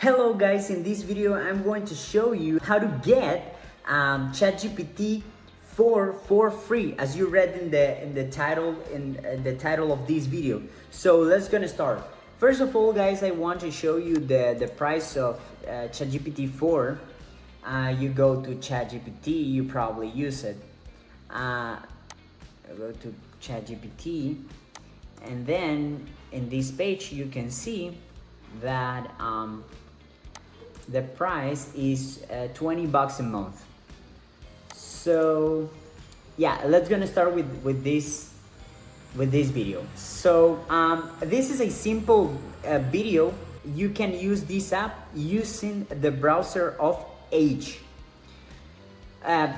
Hello guys, in this video I'm going to show you how to get ChatGPT for free, as you read in the title of this video. So let's gonna start. First of all, guys, I want to show you the price of ChatGPT 4. You go to ChatGPT, you probably use it. Go to ChatGPT, and then in this page you can see that the price is $20 a month. So yeah, let's gonna start with this video. So this is a simple video. You can use this app using the browser of Edge.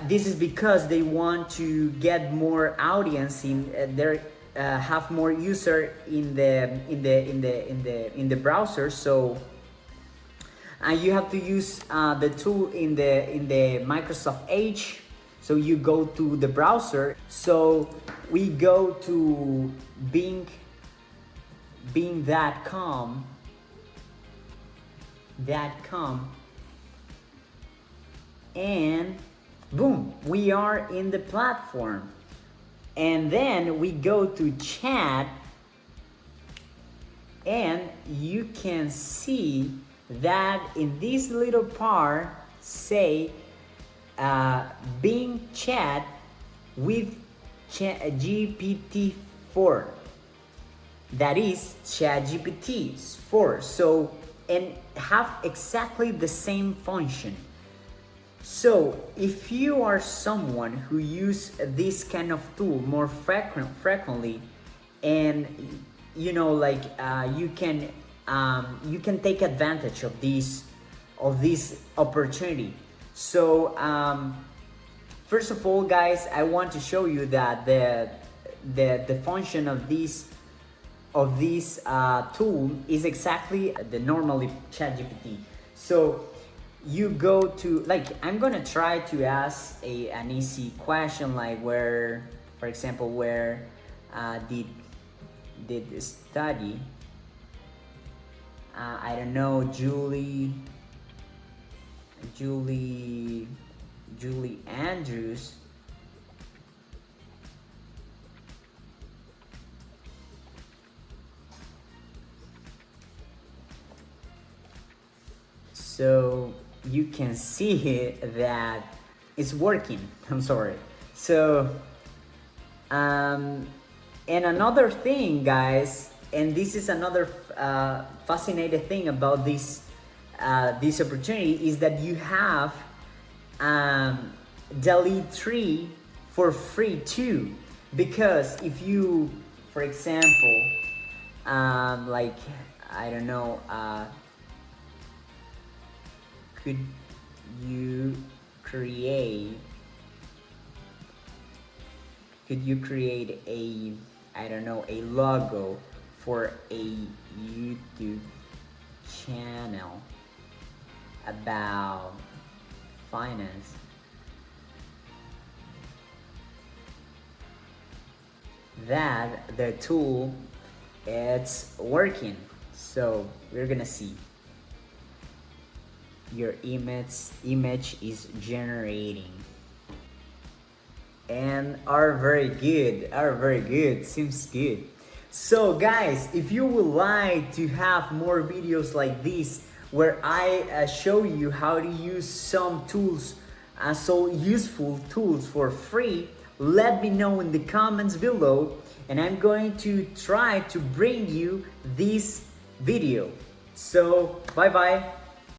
This is because they want to get more audience in their have more user in the browser. So you have to use the tool in the Microsoft Edge. So you go to the browser. So we go to bing.com, and boom, we are in the platform. And then we go to chat, and you can see that in this little part say Bing chat with GPT-4. That is ChatGPT 4. So, and have exactly the same function. So if you are someone who use this kind of tool more frequently, and you know, like you can take advantage of this opportunity. So first of all, guys, I want to show you that the function of this tool is exactly the normally ChatGPT. So you go to, like, I'm gonna try to ask an easy question, like where, for example, where did study, I don't know, Julie Andrews so you can see that it's working. I'm sorry. So and another thing, guys, and this is another fascinating thing about this opportunity, is that you have Delete 3 for free too. Because if you, for example, like, I don't know, could you create a, I don't know, a logo for a YouTube channel about finance? That the tool, it's working. So we're gonna see. Your image is generating, and are very good, seems good. So guys, if you would like to have more videos like this, where I show you how to use some tools, so useful tools for free, let me know in the comments below, and I'm going to try to bring you this video. So bye bye.